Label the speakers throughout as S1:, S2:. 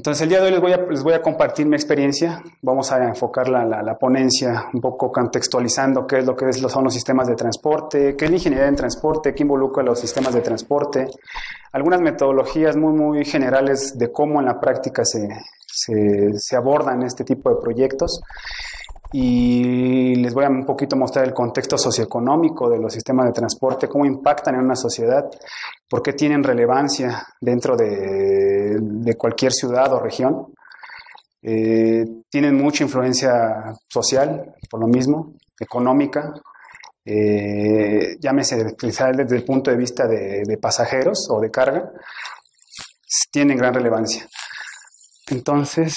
S1: Entonces, el día de hoy les voy a compartir mi experiencia. Vamos a enfocar la ponencia un poco contextualizando qué es lo que son los sistemas de transporte, qué es la ingeniería en transporte, qué involucra los sistemas de transporte, algunas metodologías muy generales de cómo en la práctica se abordan este tipo de proyectos. Y les voy a un poquito mostrar el contexto socioeconómico de los sistemas de transporte, cómo impactan en una sociedad, por qué tienen relevancia dentro de cualquier ciudad o región. Tienen mucha influencia social, por lo mismo, económica, llámese quizá desde el punto de vista de pasajeros o de carga, tienen gran relevancia. Entonces,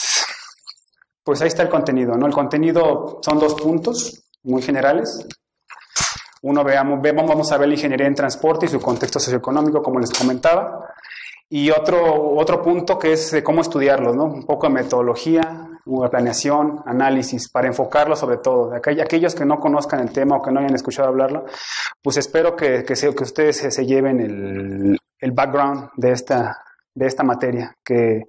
S1: pues ahí está el contenido, ¿no? El contenido son 2 puntos muy generales. Uno, vamos a ver la ingeniería en transporte y su contexto socioeconómico, como les comentaba. Y otro punto que es de cómo estudiarlos, ¿no? Un poco de metodología, planeación, análisis, para enfocarlo sobre todo. Aquellos que no conozcan el tema o que no hayan escuchado hablarlo, pues espero que ustedes se lleven el background de esta materia, que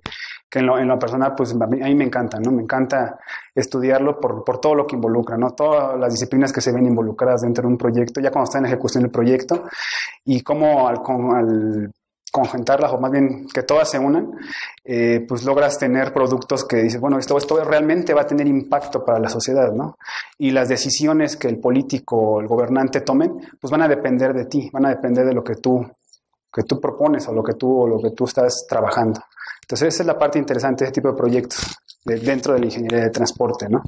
S1: en lo personal, pues a mí me encanta, ¿no? Me encanta estudiarlo por todo lo que involucra, ¿no? Todas las disciplinas que se ven involucradas dentro de un proyecto, ya cuando está en ejecución del proyecto, y cómo al conjuntarlas, o más bien que todas se unan, pues logras tener productos que dices, bueno, esto realmente va a tener impacto para la sociedad, ¿no? Y las decisiones que el político o el gobernante tomen, pues van a depender de ti, van a depender de lo que tú propones o lo que tú estás trabajando. Entonces, esa es la parte interesante de este tipo de proyectos dentro de la ingeniería de transporte, ¿no?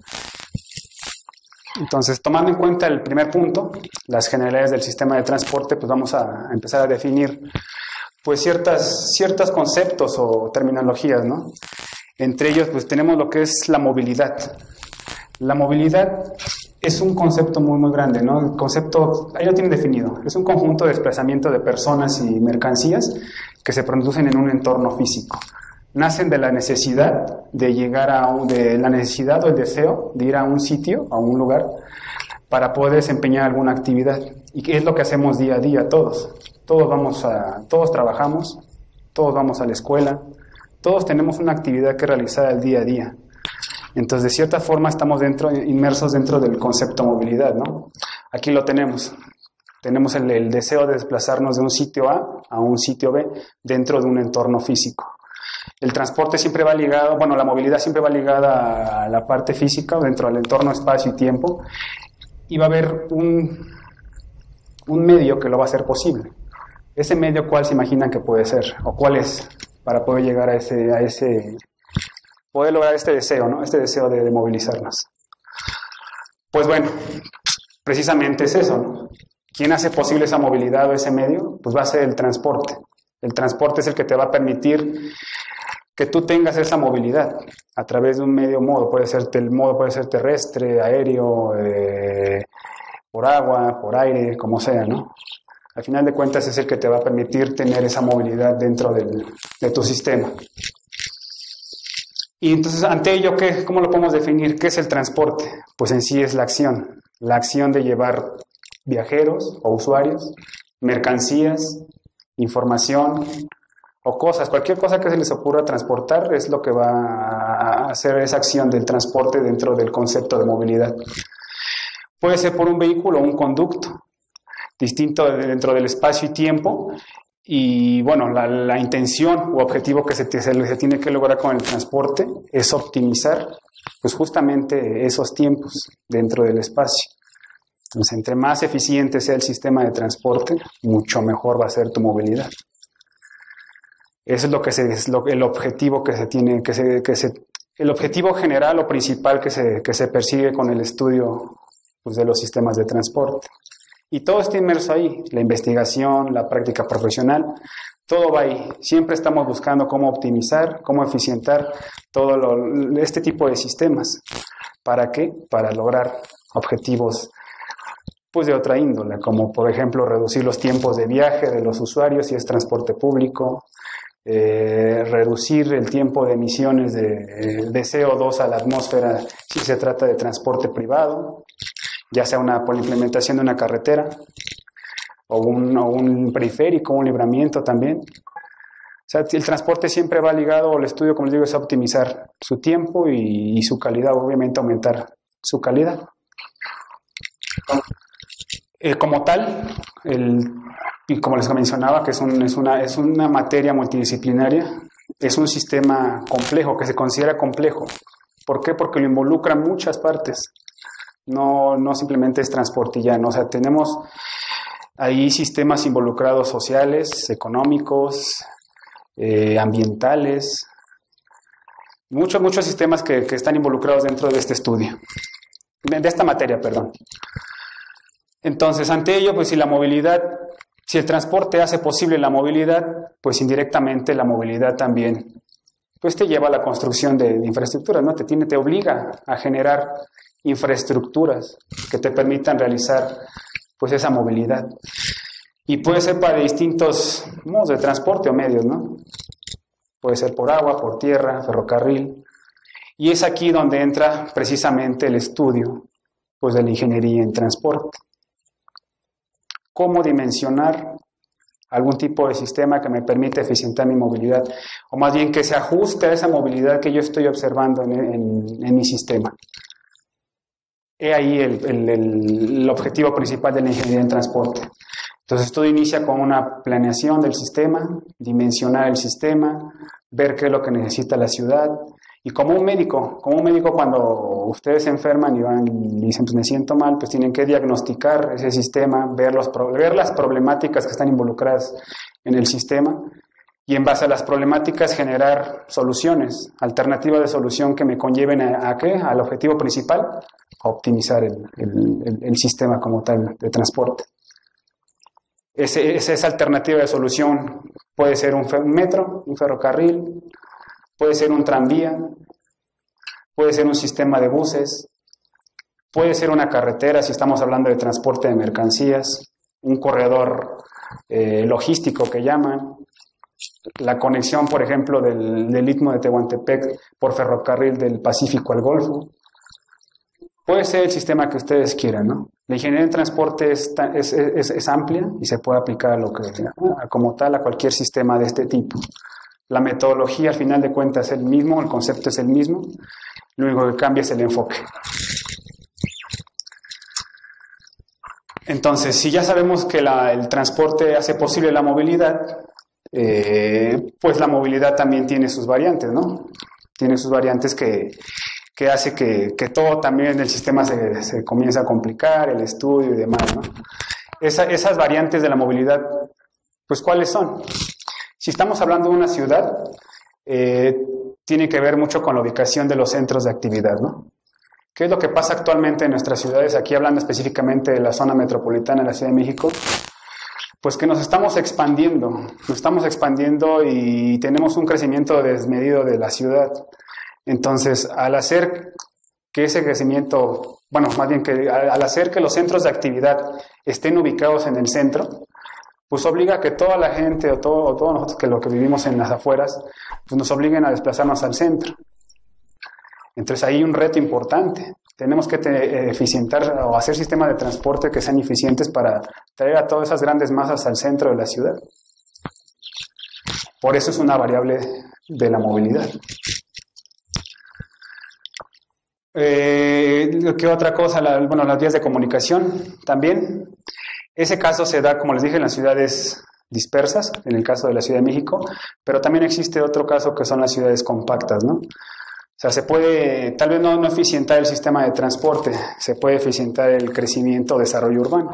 S1: Entonces, tomando en cuenta el primer punto, las generalidades del sistema de transporte, pues vamos a empezar a definir pues ciertos conceptos o terminologías, ¿no? Entre ellos, pues tenemos lo que es la movilidad. La movilidad es un concepto muy grande, ¿no? El concepto, ahí lo tienen definido, es un conjunto de desplazamiento de personas y mercancías que se producen en un entorno físico. Nacen de la necesidad de llegar de la necesidad o el deseo de ir a un sitio, a un lugar, para poder desempeñar alguna actividad. Y que es lo que hacemos día a día todos. Todos trabajamos, todos vamos a la escuela, todos tenemos una actividad que realizar al día a día. Entonces, de cierta forma, estamos inmersos dentro del concepto movilidad, ¿no? Aquí lo tenemos. Tenemos el deseo de desplazarnos de un sitio a un sitio B dentro de un entorno físico. El transporte siempre va ligado, la movilidad siempre va ligada a la parte física, dentro del entorno espacio y tiempo, y va a haber un medio que lo va a hacer posible. Ese medio, ¿cuál se imaginan que puede ser? ¿O cuál es? Para poder llegar a poder lograr este deseo, ¿no? Este deseo de movilizarnos. Pues bueno, precisamente es eso, ¿no? ¿Quién hace posible esa movilidad o ese medio? Pues va a ser el transporte. El transporte es el que te va a permitir que tú tengas esa movilidad a través de un modo. El modo puede ser terrestre, aéreo, por agua, por aire, como sea, ¿no? Al final de cuentas es el que te va a permitir tener esa movilidad dentro de tu sistema. Y entonces, ante ello, ¿cómo lo podemos definir? ¿Qué es el transporte? Pues en sí es la acción de llevar viajeros o usuarios, mercancías, información o cosas, cualquier cosa que se les ocurra transportar es lo que va a hacer esa acción del transporte dentro del concepto de movilidad. Puede ser por un vehículo o un conducto, distinto dentro del espacio y tiempo, y la intención u objetivo que se tiene que lograr con el transporte es optimizar pues justamente esos tiempos dentro del espacio. Entonces, entre más eficiente sea el sistema de transporte, mucho mejor va a ser tu movilidad. Eso es el objetivo que se tiene, el objetivo general o principal que se persigue con el estudio pues, de los sistemas de transporte. Y todo está inmerso ahí, la investigación, la práctica profesional, todo va ahí. Siempre estamos buscando cómo optimizar, cómo eficientar este tipo de sistemas. ¿Para qué? Para lograr objetivos pues de otra índole, como por ejemplo reducir los tiempos de viaje de los usuarios si es transporte público, reducir el tiempo de emisiones de CO2 a la atmósfera si se trata de transporte privado, ya sea por la implementación de una carretera o un periférico, un libramiento también. O sea, el transporte siempre va ligado, o el estudio, como les digo, es a optimizar su tiempo y su calidad, obviamente aumentar su calidad. Como tal, y como les mencionaba, que es una materia multidisciplinaria, es un sistema complejo, que se considera complejo. ¿Por qué? Porque lo involucran muchas partes. No simplemente es transporte y ya, ¿no? O sea, tenemos ahí sistemas involucrados sociales, económicos, ambientales, muchos sistemas que están involucrados dentro de este estudio, de esta materia, perdón. Entonces, ante ello, pues si el transporte hace posible la movilidad, pues indirectamente la movilidad también, pues te lleva a la construcción de infraestructuras, ¿no? Te obliga a generar infraestructuras que te permitan realizar, pues, esa movilidad. Y puede ser para distintos modos de transporte o medios, ¿no? Puede ser por agua, por tierra, ferrocarril. Y es aquí donde entra precisamente el estudio, pues, de la ingeniería en transporte. Cómo dimensionar algún tipo de sistema que me permita eficientar mi movilidad, o más bien que se ajuste a esa movilidad que yo estoy observando en mi sistema. He ahí el objetivo principal de la ingeniería en transporte. Entonces, todo inicia con una planeación del sistema, dimensionar el sistema, ver qué es lo que necesita la ciudad. Y como un médico cuando ustedes se enferman y van y dicen, pues me siento mal, pues tienen que diagnosticar ese sistema, ver las problemáticas que están involucradas en el sistema y en base a las problemáticas generar soluciones, alternativas de solución que me conlleven ¿a qué? Al objetivo principal, a optimizar el sistema como tal de transporte. Esa alternativa de solución puede ser un metro, un ferrocarril, puede ser un tranvía, puede ser un sistema de buses, puede ser una carretera si estamos hablando de transporte de mercancías, un corredor logístico que llaman, la conexión, por ejemplo, del Istmo de Tehuantepec por ferrocarril del Pacífico al Golfo. Puede ser el sistema que ustedes quieran, ¿no? La ingeniería en transporte es amplia y se puede aplicar como tal a cualquier sistema de este tipo. La metodología, al final de cuentas, es el mismo, el concepto es el mismo, lo único que cambia es el enfoque. Entonces, si ya sabemos que el transporte hace posible la movilidad, pues la movilidad también tiene sus variantes, ¿no? Tiene sus variantes que hace que todo también en el sistema se comience a complicar, el estudio y demás, ¿no? Esas variantes de la movilidad, pues, ¿cuáles son? Si estamos hablando de una ciudad, tiene que ver mucho con la ubicación de los centros de actividad, ¿no? ¿Qué es lo que pasa actualmente en nuestras ciudades? Aquí hablando específicamente de la zona metropolitana de la Ciudad de México, pues que nos estamos expandiendo y tenemos un crecimiento desmedido de la ciudad. Entonces, al hacer que ese crecimiento, al hacer que los centros de actividad estén ubicados en el centro, pues obliga a que toda la gente o todos nosotros que vivimos en las afueras, pues nos obliguen a desplazarnos al centro. Entonces ahí hay un reto importante. Tenemos que eficientar o hacer sistemas de transporte que sean eficientes para traer a todas esas grandes masas al centro de la ciudad. Por eso es una variable de la movilidad. ¿Qué otra cosa? Las vías de comunicación también. Ese caso se da, como les dije, en las ciudades dispersas, en el caso de la Ciudad de México, pero también existe otro caso que son las ciudades compactas, ¿no? O sea, se puede, tal vez no eficientar el sistema de transporte, se puede eficientar el crecimiento o desarrollo urbano.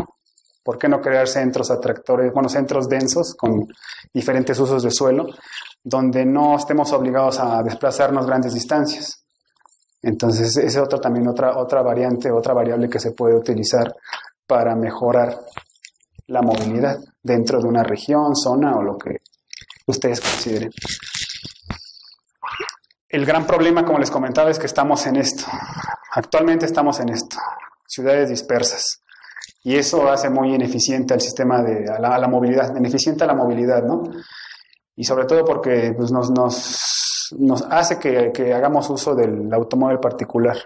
S1: ¿Por qué no crear centros atractores, centros densos con diferentes usos de suelo, donde no estemos obligados a desplazarnos grandes distancias? Entonces, esa es otra variante, otra variable que se puede utilizar para mejorar la movilidad dentro de una región, zona o lo que ustedes consideren. El gran problema, como les comentaba, es que estamos en esto. Actualmente estamos en esto. Ciudades dispersas. Y eso hace muy ineficiente al sistema a la movilidad, ineficiente a la movilidad, ¿no? Y sobre todo porque pues, nos hace que hagamos uso del automóvil particular.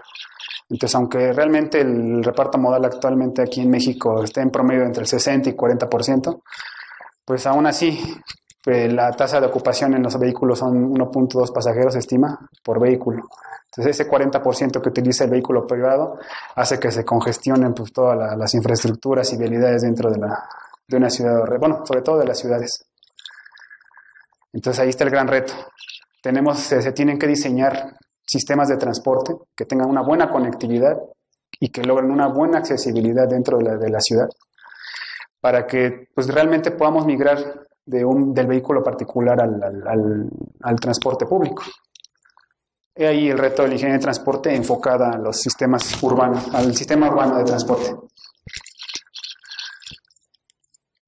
S1: Entonces, aunque realmente el reparto modal actualmente aquí en México esté en promedio entre el 60 y 40%, pues aún así la tasa de ocupación en los vehículos son 1.2 pasajeros, se estima, por vehículo. Entonces ese 40% que utiliza el vehículo privado hace que se congestionen pues, todas las infraestructuras y vialidades dentro de una ciudad, bueno, sobre todo de las ciudades. Entonces ahí está el gran reto. Se tienen que diseñar sistemas de transporte que tengan una buena conectividad y que logren una buena accesibilidad dentro de la ciudad para que pues, realmente podamos migrar del vehículo particular al transporte público. He ahí el reto de la ingeniería de transporte enfocada a los sistemas urbanos, al sistema urbano de transporte.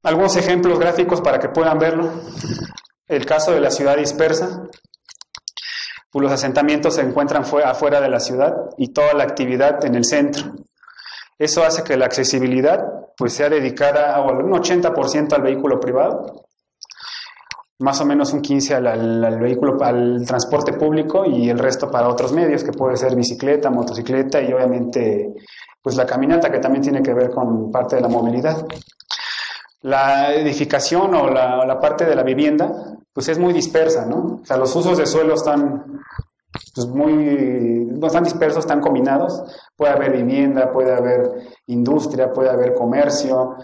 S1: Algunos ejemplos gráficos para que puedan verlo. El caso de la ciudad dispersa. Pues los asentamientos se encuentran afuera de la ciudad y toda la actividad en el centro. Eso hace que la accesibilidad pues, sea dedicada a un 80% al vehículo privado, más o menos un 15% al transporte público y el resto para otros medios, que puede ser bicicleta, motocicleta y obviamente pues la caminata, que también tiene que ver con parte de la movilidad. La edificación o la parte de la vivienda pues es muy dispersa, ¿no? O sea, los usos de suelo están pues no están dispersos, están combinados. Puede haber vivienda, puede haber industria, puede haber comercio.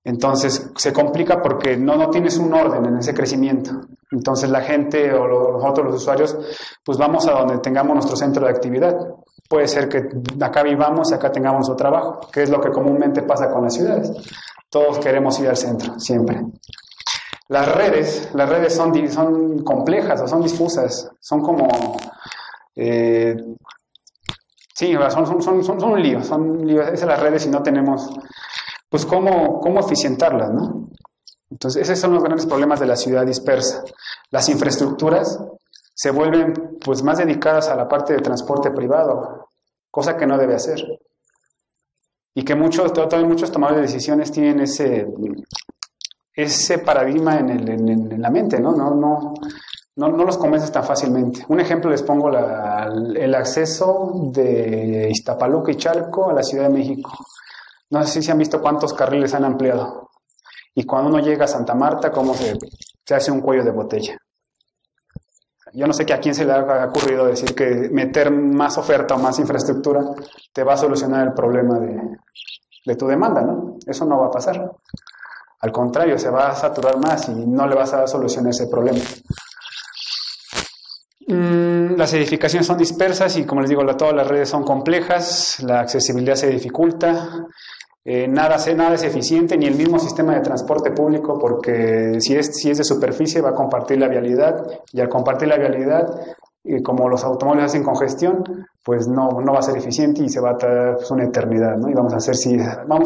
S1: Entonces se complica porque no tienes un orden en ese crecimiento. Entonces la gente o nosotros los usuarios pues vamos a donde tengamos nuestro centro de actividad. Puede ser que acá vivamos y acá tengamos nuestro trabajo, que es lo que comúnmente pasa con las ciudades. Todos queremos ir al centro, siempre. Las redes son complejas o son difusas, son como... sí, son un lío, esas las redes y no tenemos... pues cómo eficientarlas, ¿no? Entonces, esos son los grandes problemas de la ciudad dispersa. Las infraestructuras se vuelven pues más dedicadas a la parte de transporte privado, cosa que no debe hacer. Y que muchos tomadores de decisiones tienen ese paradigma en la mente, ¿no? No los convences tan fácilmente. Un ejemplo les pongo el acceso de Iztapaluca y Chalco a la Ciudad de México. No sé si se han visto cuántos carriles han ampliado. Y cuando uno llega a Santa Marta, cómo se hace un cuello de botella. Yo no sé que a quién se le ha ocurrido decir que meter más oferta o más infraestructura te va a solucionar el problema de tu demanda, ¿no? Eso no va a pasar. Al contrario, se va a saturar más y no le vas a dar solución a ese problema. Las edificaciones son dispersas y, como les digo, todas las redes son complejas, la accesibilidad se dificulta, nada es eficiente, ni el mismo sistema de transporte público, porque si es de superficie va a compartir la vialidad, y al compartir la vialidad, como los automóviles hacen congestión, pues no va a ser eficiente y se va a tardar pues, una eternidad, ¿no? Y vamos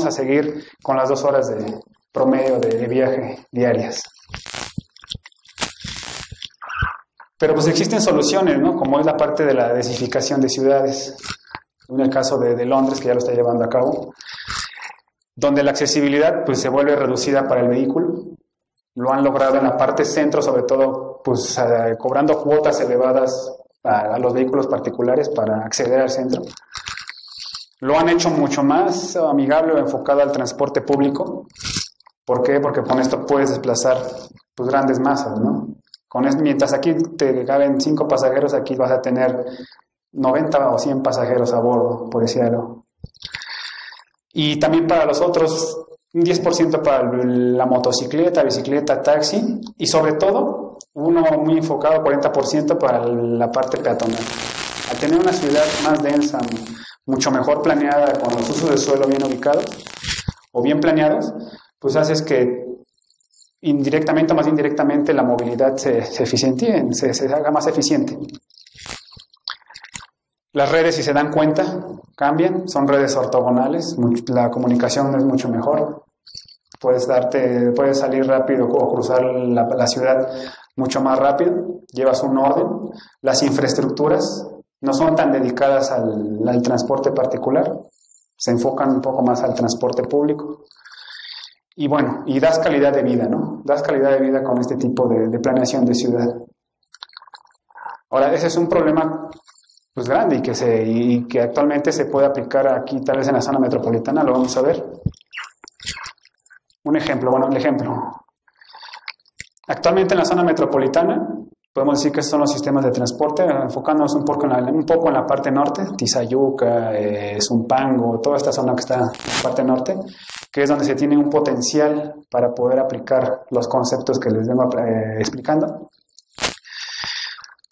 S1: a seguir con las 2 horas de promedio de viaje diarias. Pero pues existen soluciones, ¿no? Como es la parte de la densificación de ciudades. En el caso de Londres, que ya lo está llevando a cabo, donde la accesibilidad pues se vuelve reducida para el vehículo. Lo han logrado en la parte centro, sobre todo pues cobrando cuotas elevadas a los vehículos particulares para acceder al centro. Lo han hecho mucho más amigable o enfocado al transporte público. ¿Por qué? Porque con esto puedes desplazar pues grandes masas, ¿no? Mientras aquí te caben 5 pasajeros, aquí vas a tener 90 o 100 pasajeros a bordo, por decirlo. Y también para los otros, un 10% para la motocicleta, bicicleta, taxi, y sobre todo, uno muy enfocado, 40% para la parte peatonal. Al tener una ciudad más densa, mucho mejor planeada, con los usos de suelo bien ubicados, o bien planeados, pues haces que indirectamente o más indirectamente la movilidad se eficientie, se haga más eficiente. Las redes, si se dan cuenta, cambian, son redes ortogonales, la comunicación es mucho mejor. Puedes salir rápido o cruzar la ciudad mucho más rápido, llevas un orden. Las infraestructuras no son tan dedicadas al transporte particular, se enfocan un poco más al transporte público. Y bueno, y das calidad de vida, ¿no? Das calidad de vida con este tipo de planeación de ciudad. Ahora, ese es un problema pues grande y que actualmente se puede aplicar aquí, tal vez en la zona metropolitana, lo vamos a ver. El ejemplo. Actualmente en la zona metropolitana podemos decir que son los sistemas de transporte, enfocándonos un poco en la parte norte, Tizayuca, Zumpango, toda esta zona que está en la parte norte, que es donde se tiene un potencial para poder aplicar los conceptos que les vengo explicando.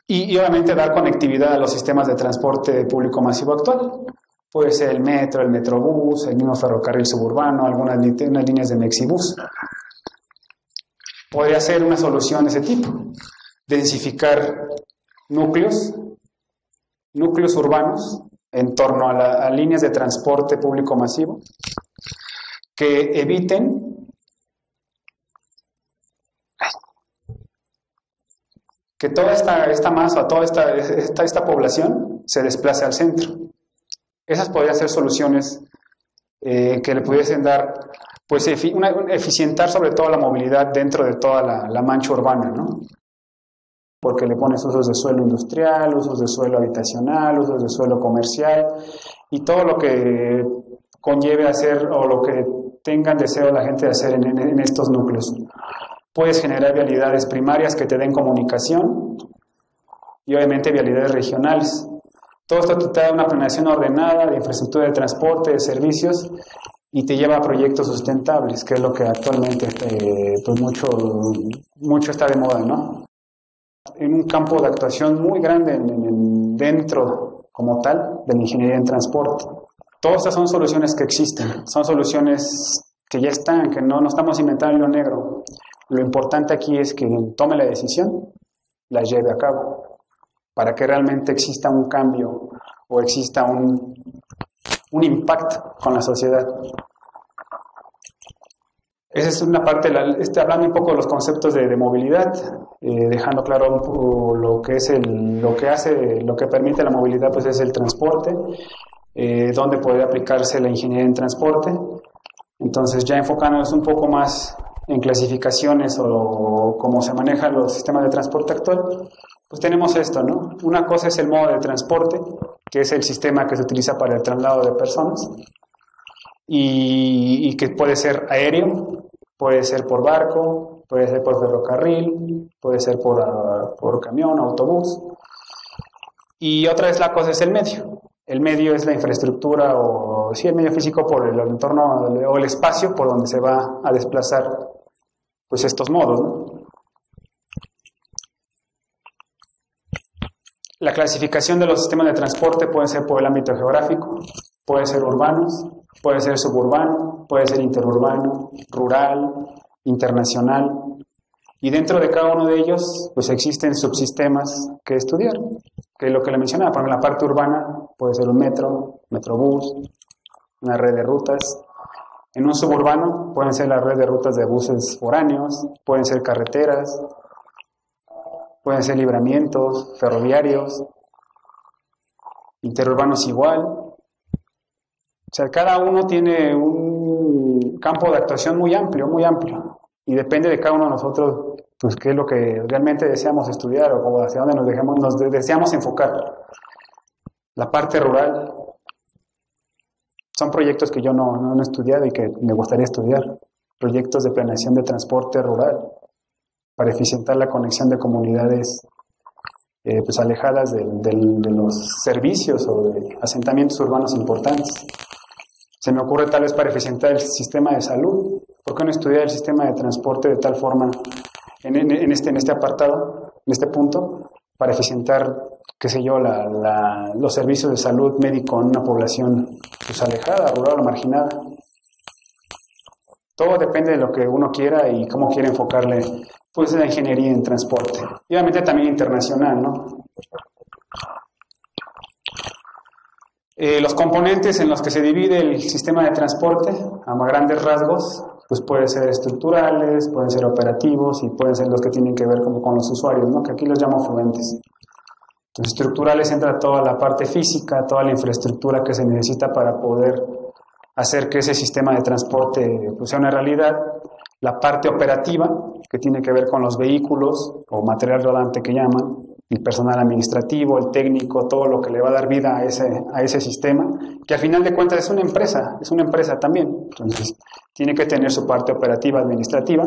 S1: Y obviamente dar conectividad a los sistemas de transporte público masivo actual. Puede ser el metro, el metrobús, el mismo ferrocarril suburbano, algunas líneas de Mexibus. Podría ser una solución de ese tipo. Densificar núcleos urbanos en torno a líneas de transporte público masivo que eviten que toda esta masa, toda esta población se desplace al centro. Esas podrían ser soluciones que le pudiesen dar, pues, eficientar sobre todo la movilidad dentro de toda la mancha urbana, ¿no? Porque le pones usos de suelo industrial, usos de suelo habitacional, usos de suelo comercial y todo lo que conlleve hacer o lo que tengan deseo la gente de hacer en estos núcleos. Puedes generar vialidades primarias que te den comunicación y obviamente vialidades regionales. Todo esto te da una planeación ordenada de infraestructura de transporte, de servicios y te lleva a proyectos sustentables, que es lo que actualmente pues mucho está de moda, ¿no? En un campo de actuación muy grande dentro, como tal, de la ingeniería en transporte. Todas estas son soluciones que existen, son soluciones que ya están, que no estamos inventando en lo negro. Lo importante aquí es que tome la decisión, la lleve a cabo, para que realmente exista un cambio o exista un impacto con la sociedad. Esa es una parte, hablando un poco de los conceptos de movilidad, dejando claro un poco lo que permite la movilidad, pues es el transporte, donde puede aplicarse la ingeniería en transporte. Entonces, ya enfocándonos un poco más en clasificaciones o cómo se manejan los sistemas de transporte actual, pues tenemos esto, ¿no? Una cosa es el modo de transporte, que es el sistema que se utiliza para el traslado de personas, y que puede ser aéreo, puede ser por barco, puede ser por ferrocarril, puede ser por camión, autobús. Y otra cosa es el medio. El medio es la infraestructura el medio físico por el entorno o el espacio por donde se va a desplazar pues estos modos, ¿no? La clasificación de los sistemas de transporte puede ser por el ámbito geográfico, puede ser urbanos, puede ser suburbano, puede ser interurbano, rural, internacional. Y dentro de cada uno de ellos, pues existen subsistemas que estudiar, que es lo que le mencionaba. Por ejemplo, en la parte urbana puede ser un metro, metrobús, una red de rutas. En un suburbano pueden ser la red de rutas de buses foráneos, pueden ser carreteras, pueden ser libramientos ferroviarios, interurbanos igual. O sea, cada uno tiene un campo de actuación muy amplio, y depende de cada uno de nosotros, pues qué es lo que realmente deseamos estudiar o hacia dónde nos deseamos enfocar. La parte rural son proyectos que yo no he estudiado y que me gustaría estudiar, proyectos de planeación de transporte rural para eficientar la conexión de comunidades pues alejadas de los servicios o de asentamientos urbanos importantes. Se me ocurre tal vez para eficientar el sistema de salud. ¿Por qué no estudiar el sistema de transporte de tal forma en este apartado, en este punto, para eficientar, qué sé yo, los servicios de salud médico en una población pues alejada, rural o marginada? Todo depende de lo que uno quiera y cómo quiere enfocarle pues la ingeniería en transporte. Y obviamente también internacional, ¿no? Los componentes en los que se divide el sistema de transporte, a más grandes rasgos, pues pueden ser estructurales, pueden ser operativos y pueden ser los que tienen que ver como con los usuarios, ¿no? Que aquí los llamo fluentes. Entonces, estructurales entra toda la parte física, toda la infraestructura que se necesita para poder hacer que ese sistema de transporte pues, sea una realidad. La parte operativa, que tiene que ver con los vehículos o material rodante que llaman, el personal administrativo, el técnico, todo lo que le va a dar vida a ese sistema, que al final de cuentas es una empresa también. Entonces, tiene que tener su parte operativa, administrativa.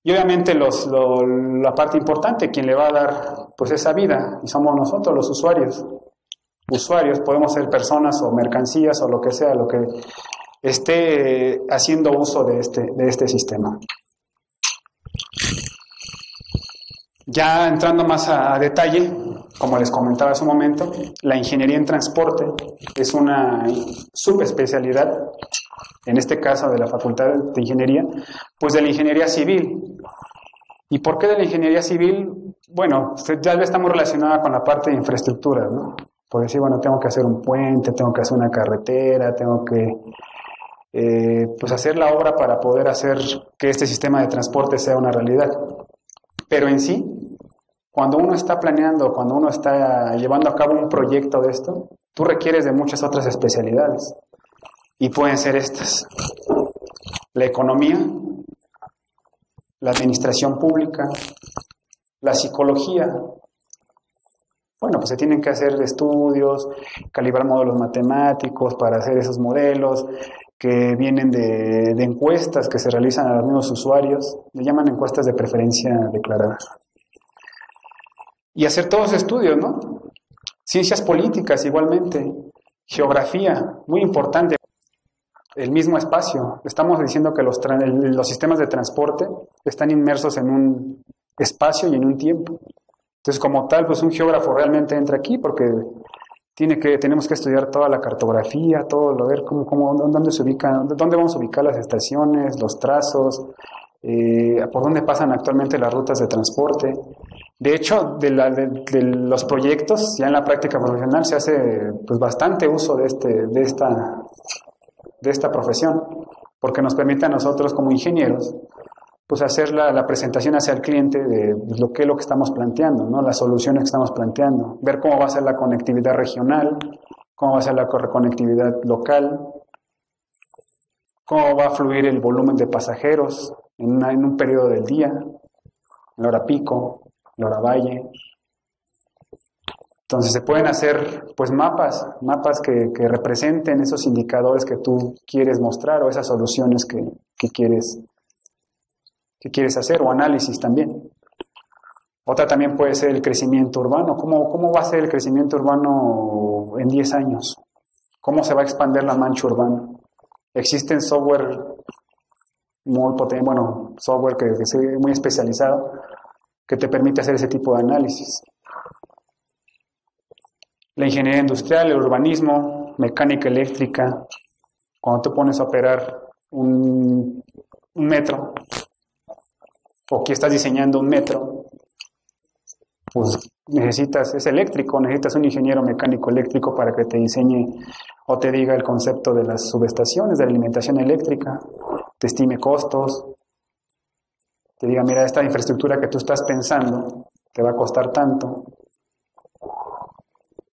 S1: Y obviamente la parte importante, quien le va a dar pues esa vida, y somos nosotros los usuarios. Usuarios, podemos ser personas o mercancías o lo que sea, lo que esté haciendo uso de este sistema. Ya entrando más a detalle, como les comentaba hace un momento, la ingeniería en transporte es una subespecialidad, en este caso de la Facultad de Ingeniería, pues de la ingeniería civil. ¿Y por qué de la ingeniería civil? Bueno, ya está muy relacionada con la parte de infraestructura, ¿no? Por decir, bueno, tengo que hacer un puente, tengo que hacer una carretera, tengo que pues hacer la obra para poder hacer que este sistema de transporte sea una realidad. Pero en sí, cuando uno está planeando, cuando uno está llevando a cabo un proyecto de esto, tú requieres de muchas otras especialidades. Y pueden ser estas: la economía, la administración pública, la psicología. Bueno, pues se tienen que hacer estudios, calibrar módulos matemáticos para hacer esos modelos que vienen de encuestas que se realizan a los mismos usuarios. Le llaman encuestas de preferencia declarada. Y hacer todos los estudios, ¿no? Ciencias políticas igualmente, geografía, muy importante. El mismo espacio. Estamos diciendo que los sistemas de transporte están inmersos en un espacio y en un tiempo. Entonces, como tal, pues un geógrafo realmente entra aquí porque tenemos que estudiar toda la cartografía, todo lo ver dónde vamos a ubicar las estaciones, los trazos, por dónde pasan actualmente las rutas de transporte. De hecho, de los proyectos, ya en la práctica profesional se hace pues bastante uso de esta profesión, porque nos permite a nosotros como ingenieros pues hacer la presentación hacia el cliente de lo que estamos planteando, ¿no? Las soluciones que estamos planteando, ver cómo va a ser la conectividad regional, cómo va a ser la conectividad local, cómo va a fluir el volumen de pasajeros en un periodo del día, en la hora pico, en la hora valle. Entonces se pueden hacer pues mapas que representen esos indicadores que tú quieres mostrar o esas soluciones que quieres hacer, o análisis también. Otra también puede ser el crecimiento urbano. ¿Cómo va a ser el crecimiento urbano en 10 años? ¿Cómo se va a expandir la mancha urbana? Existen software muy potente, software que es muy especializado que te permite hacer ese tipo de análisis. La ingeniería industrial, el urbanismo, mecánica eléctrica. Cuando tú pones a operar un metro, o que estás diseñando un metro, pues es eléctrico, necesitas un ingeniero mecánico eléctrico para que te diseñe o te diga el concepto de las subestaciones, de la alimentación eléctrica, te estime costos, te diga, mira, esta infraestructura que tú estás pensando te va a costar tanto,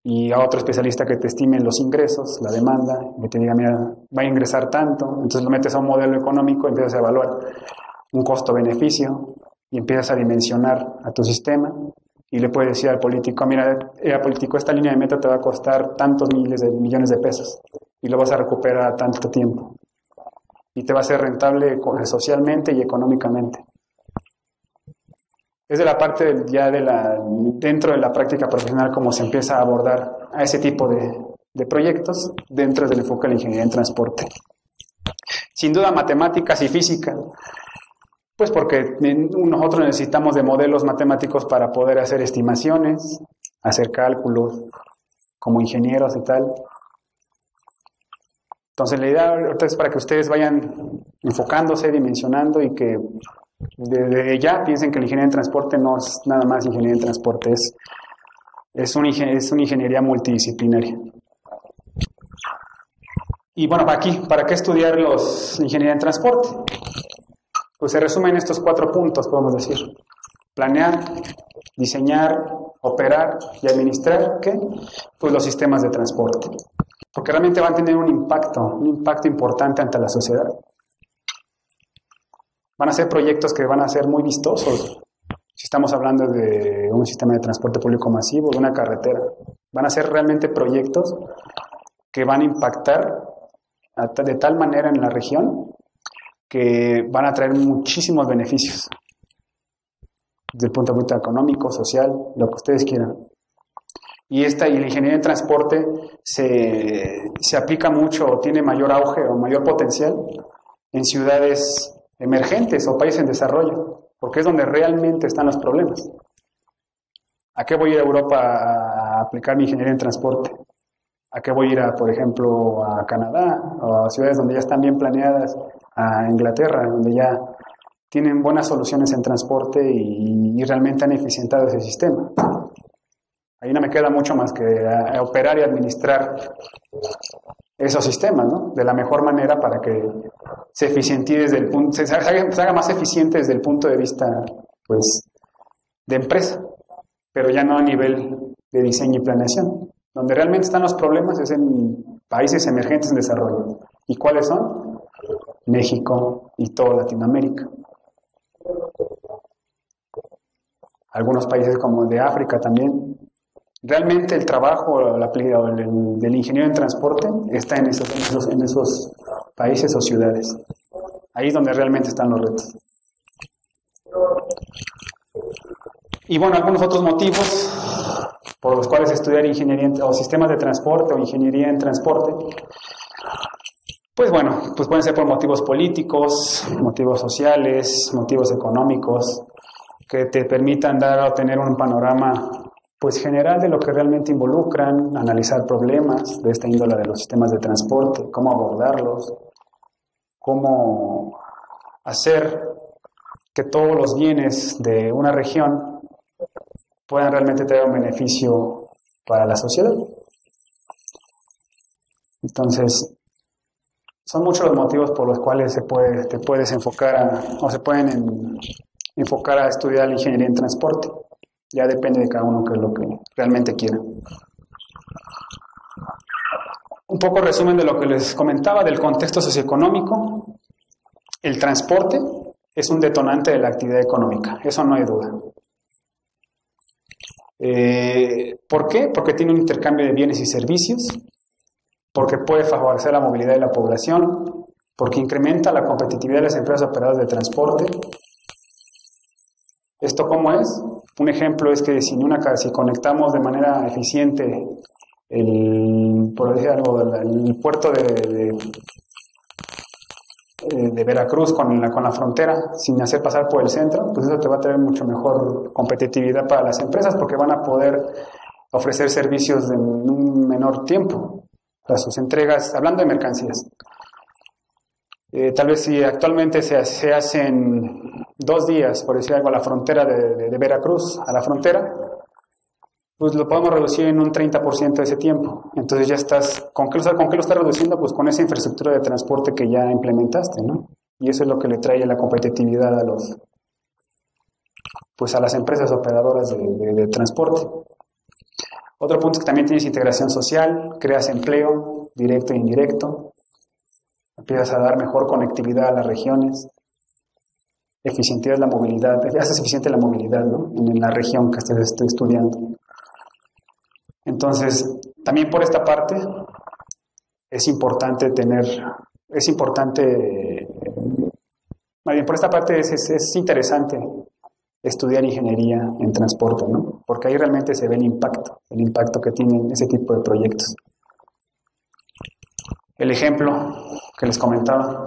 S1: y a otro especialista que te estime los ingresos, la demanda, y te diga, mira, va a ingresar tanto, entonces lo metes a un modelo económico y empiezas a evaluar un costo-beneficio y empiezas a dimensionar a tu sistema y le puedes decir al político, mira, político, esta línea de metro te va a costar tantos miles de millones de pesos y lo vas a recuperar a tanto tiempo y te va a ser rentable socialmente y económicamente. Es de la parte dentro de la práctica profesional como se empieza a abordar a ese tipo de proyectos dentro del enfoque de la ingeniería en transporte. Sin duda, matemáticas y física, pues porque nosotros necesitamos de modelos matemáticos para poder hacer estimaciones, hacer cálculos como ingenieros y tal. Entonces la idea ahorita es para que ustedes vayan enfocándose, dimensionando y que desde ya piensen que la ingeniería en transporte no es nada más ingeniería en transporte, es una ingeniería multidisciplinaria. Y bueno, ¿para qué estudiar ingeniería en transporte? Pues se resumen estos 4 puntos, podemos decir. Planear, diseñar, operar y administrar, ¿qué? Pues los sistemas de transporte. Porque realmente van a tener un impacto importante ante la sociedad. Van a ser proyectos que van a ser muy vistosos. Si estamos hablando de un sistema de transporte público masivo, de una carretera, van a ser realmente proyectos que van a impactar de tal manera en la región que van a traer muchísimos beneficios. desde el punto de vista económico, social, lo que ustedes quieran. Y la ingeniería en transporte se aplica mucho o tiene mayor auge o mayor potencial en ciudades emergentes o países en desarrollo, porque es donde realmente están los problemas. ¿A qué voy a ir a Europa a aplicar mi ingeniería en transporte? ¿A qué voy a ir, por ejemplo, a Canadá o a ciudades donde ya están bien planeadas, a Inglaterra, donde ya tienen buenas soluciones en transporte y realmente han eficientado ese sistema? Ahí no me queda mucho más que operar y administrar esos sistemas, ¿no? De la mejor manera para que se haga más eficiente desde el punto de vista, pues, de empresa, pero ya no a nivel de diseño y planeación. Donde realmente están los problemas es en países emergentes en desarrollo. ¿Y cuáles son? México y toda Latinoamérica. Algunos países como el de África también. Realmente el trabajo del ingeniero en transporte está en esos países o ciudades. Ahí es donde realmente están los retos. Y bueno, algunos otros motivos por los cuales estudiar ingeniería o sistemas de transporte o ingeniería en transporte, pues bueno, pues pueden ser por motivos políticos, motivos sociales, motivos económicos, que te permitan dar o tener un panorama pues general de lo que realmente involucran, analizar problemas de esta índole de los sistemas de transporte, cómo abordarlos, cómo hacer que todos los bienes de una región puedan realmente tener un beneficio para la sociedad. Entonces, son muchos los motivos por los cuales te puedes enfocar se pueden enfocar a estudiar la ingeniería en transporte. Ya depende de cada uno qué es lo que realmente quiera. Un poco resumen de lo que les comentaba del contexto socioeconómico. El transporte es un detonante de la actividad económica, eso no hay duda. ¿Por qué? Porque tiene un intercambio de bienes y servicios, porque puede favorecer la movilidad de la población, porque incrementa la competitividad de las empresas operadoras de transporte. ¿Esto cómo es? Un ejemplo es que si conectamos de manera eficiente el puerto de Veracruz con la frontera sin hacer pasar por el centro, pues eso te va a tener mucho mejor competitividad para las empresas porque van a poder ofrecer servicios en un menor tiempo. O sea, sus entregas, hablando de mercancías. Tal vez si actualmente se hacen 2 días, por decir algo, a la frontera de Veracruz, a la frontera, pues lo podemos reducir en un 30% de ese tiempo. Entonces ya estás, ¿con qué lo estás reduciendo? Pues con esa infraestructura de transporte que ya implementaste, ¿no? Y eso es lo que le trae la competitividad a las empresas operadoras de transporte. Otro punto es que también tienes integración social, creas empleo, directo e indirecto, empiezas a dar mejor conectividad a las regiones, eficientizas la movilidad, haces eficiente la movilidad, ¿no? En la región que estés estudiando. Entonces, también por esta parte es interesante estudiar ingeniería en transporte, ¿no? Porque ahí realmente se ve el impacto que tienen ese tipo de proyectos. El ejemplo que les comentaba,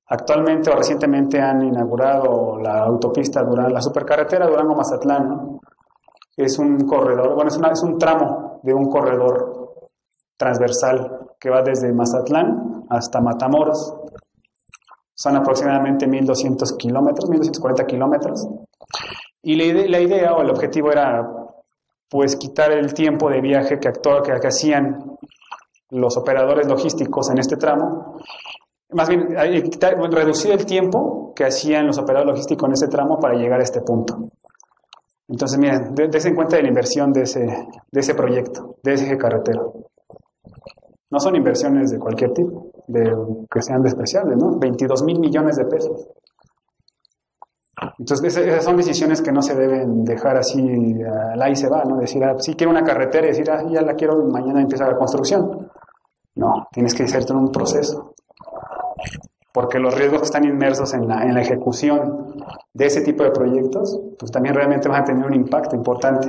S1: actualmente o recientemente han inaugurado la autopista la supercarretera Durango-Mazatlán, ¿no? Es un corredor, es un tramo de un corredor transversal que va desde Mazatlán hasta Matamoros. Son aproximadamente 1.200 kilómetros, 1.240 kilómetros. Y la idea o el objetivo era, pues, quitar el tiempo de viaje que hacían los operadores logísticos en este tramo. Más bien, reducir el tiempo que hacían los operadores logísticos en este tramo para llegar a este punto. Entonces, miren, dense en cuenta de la inversión de ese proyecto, de ese eje carretero. No son inversiones de cualquier tipo, que sean despreciables, ¿no? 22,000 millones de pesos. Entonces, esas son decisiones que no se deben dejar así, ahí se va, ¿no? Decir, sí quiero una carretera y decir, ya la quiero, mañana empieza la construcción. No, tienes que hacerte un proceso. porque los riesgos que están inmersos en la ejecución de ese tipo de proyectos, pues también realmente van a tener un impacto importante.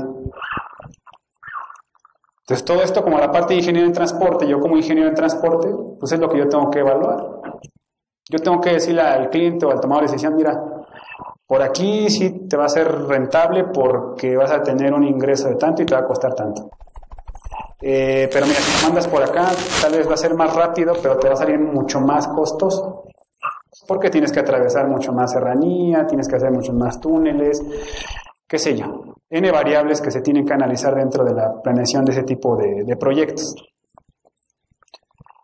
S1: Entonces, todo esto como la parte de ingeniero en transporte, yo como ingeniero en transporte, pues es lo que yo tengo que evaluar. Yo tengo que decirle al cliente o al tomador de decisión, mira, por aquí sí te va a ser rentable porque vas a tener un ingreso de tanto y te va a costar tanto. Pero mira, si lo mandas por acá, tal vez va a ser más rápido, pero te va a salir mucho más costoso. Porque tienes que atravesar mucho más serranía, tienes que hacer muchos más túneles, qué sé yo. N variables que se tienen que analizar dentro de la planeación de ese tipo de proyectos.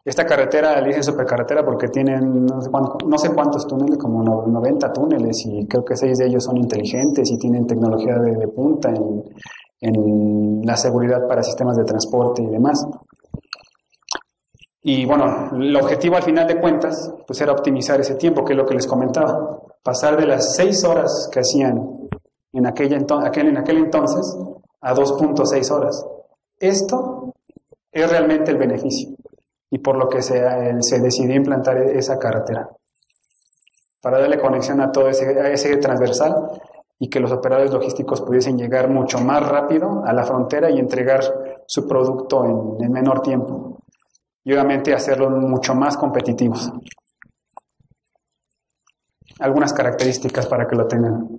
S1: Esta carretera le dicen supercarretera porque tienen no sé cuántos túneles, como 90 túneles, y creo que 6 de ellos son inteligentes y tienen tecnología de punta en la seguridad para sistemas de transporte y demás. Y bueno, el objetivo al final de cuentas pues era optimizar ese tiempo, que es lo que les comentaba. Pasar de las 6 horas que hacían en aquel entonces a 2.6 horas. Esto es realmente el beneficio y por lo que se decidió implantar esa carretera, para darle conexión a todo ese transversal y que los operadores logísticos pudiesen llegar mucho más rápido a la frontera y entregar su producto en menor tiempo. Y obviamente hacerlos mucho más competitivos. Algunas características para que lo tengan,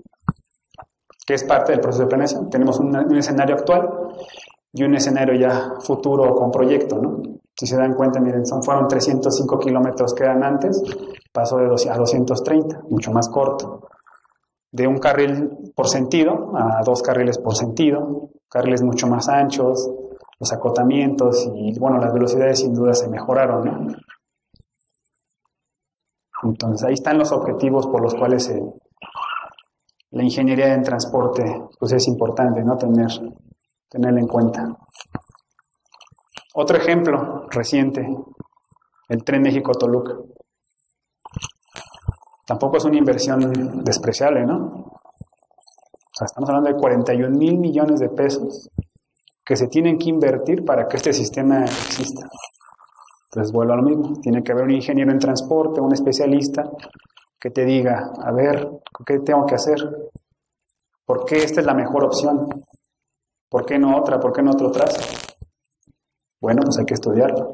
S1: que es parte del proceso de planeación. Tenemos un escenario actual y un escenario ya futuro con proyecto, ¿no? Si se dan cuenta, miren, fueron 305 kilómetros que eran antes, pasó a 230, mucho más corto. De un carril por sentido a 2 carriles por sentido, carriles mucho más anchos, los acotamientos y, bueno, las velocidades sin duda se mejoraron, ¿no? Entonces, ahí están los objetivos por los cuales la ingeniería en transporte, pues es importante, ¿no? Tenerla en cuenta. Otro ejemplo reciente, el Tren México-Toluca. Tampoco es una inversión despreciable, ¿no? O sea, estamos hablando de 41 mil millones de pesos que se tienen que invertir para que este sistema exista. Entonces vuelvo a lo mismo, tiene que haber un ingeniero en transporte, un especialista que te diga, a ver, ¿qué tengo que hacer? ¿Por qué esta es la mejor opción? ¿Por qué no otra? ¿Por qué no otro trazo? Bueno, pues hay que estudiarlo.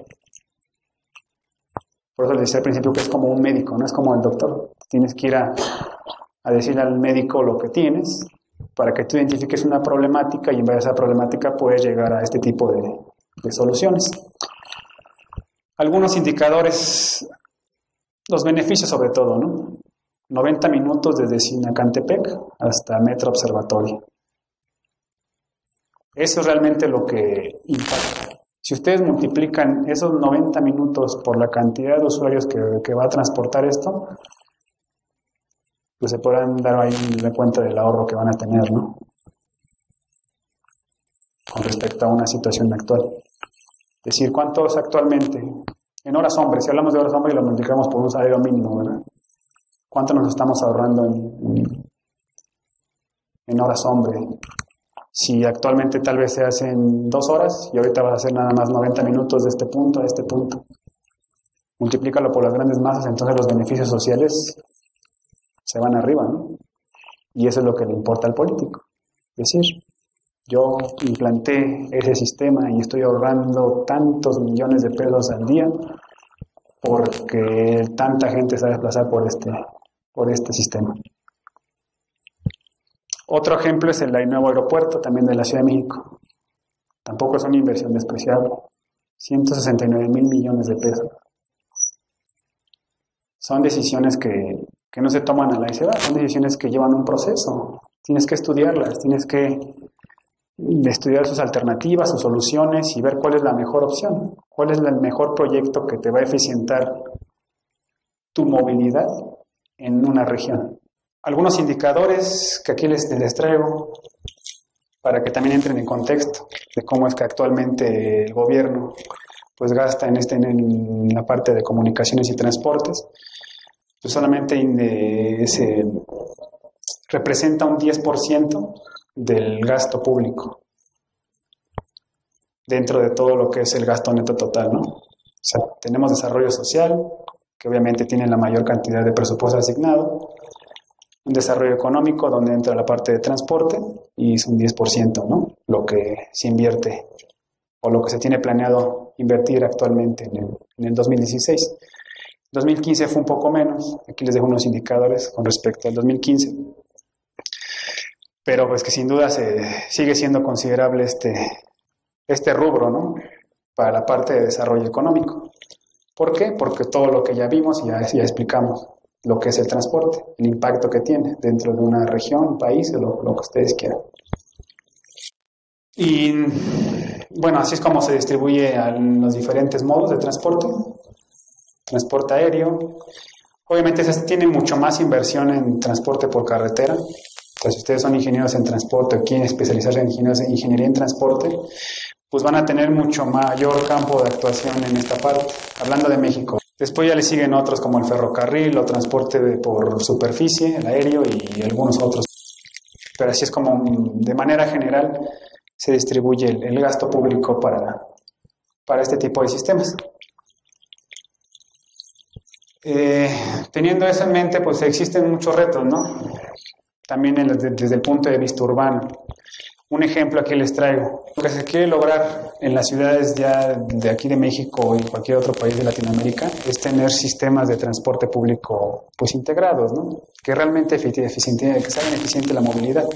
S1: Por eso les decía al principio que es como un médico, no es como el doctor. Tienes que ir a decirle al médico lo que tienes para que tú identifiques una problemática y en base a esa problemática puedes llegar a este tipo de soluciones. Algunos indicadores, los beneficios sobre todo, ¿no? 90 minutos desde Sinacantepec hasta Metro Observatorio. Eso es realmente lo que impacta. Si ustedes multiplican esos 90 minutos por la cantidad de usuarios que va a transportar esto, pues se podrán dar ahí la cuenta del ahorro que van a tener, ¿no? Con respecto a una situación actual. Es decir, ¿cuántos actualmente? En horas hombre, si hablamos de horas hombre y lo multiplicamos por un salario mínimo, ¿verdad? ¿Cuánto nos estamos ahorrando en horas hombre? Si actualmente tal vez se hacen 2 horas y ahorita vas a hacer nada más 90 minutos de este punto a este punto. Multiplícalo por las grandes masas, entonces los beneficios sociales se van arriba, ¿no? Y eso es lo que le importa al político. Es decir, yo implanté ese sistema y estoy ahorrando tantos millones de pesos al día porque tanta gente se va a desplazar por este sistema. Otro ejemplo es el nuevo aeropuerto, también de la Ciudad de México. Tampoco es una inversión despreciable. 169 mil millones de pesos. Son decisiones que no se toman a la y se va, son decisiones que llevan un proceso. Tienes que estudiarlas, tienes que estudiar sus alternativas, sus soluciones y ver cuál es la mejor opción, cuál es el mejor proyecto que te va a eficientar tu movilidad en una región. Algunos indicadores que aquí les traigo para que también entren en contexto de cómo es que actualmente el gobierno pues gasta en la parte de comunicaciones y transportes. Pues solamente representa un 10% del gasto público dentro de todo lo que es el gasto neto total, ¿no? O sea, tenemos desarrollo social, que obviamente tienen la mayor cantidad de presupuesto asignado. Un desarrollo económico donde entra la parte de transporte y es un 10%, ¿no? Lo que se invierte o lo que se tiene planeado invertir actualmente en el 2016. 2015 fue un poco menos. Aquí les dejo unos indicadores con respecto al 2015. Pero pues que sin duda sigue siendo considerable este rubro, ¿no? Para la parte de desarrollo económico. ¿Por qué? Porque todo lo que ya vimos, ya explicamos lo que es el transporte, el impacto que tiene dentro de una región, un país, lo que ustedes quieran. Y bueno, así es como se distribuye a los diferentes modos de transporte. Transporte aéreo. Obviamente se tiene mucho más inversión en transporte por carretera. Entonces, si ustedes son ingenieros en transporte o quieren especializarse en ingeniería en transporte, pues van a tener mucho mayor campo de actuación en esta parte, hablando de México. Después ya le siguen otros como el ferrocarril o transporte por superficie, el aéreo y algunos otros. Pero así es como de manera general se distribuye el gasto público para este tipo de sistemas. Teniendo eso en mente, pues existen muchos retos, ¿no? También desde el punto de vista urbano. Un ejemplo aquí les traigo. Lo que se quiere lograr en las ciudades ya de aquí de México o en cualquier otro país de Latinoamérica es tener sistemas de transporte público pues integrados, ¿no? Que realmente que sea eficiente la movilidad.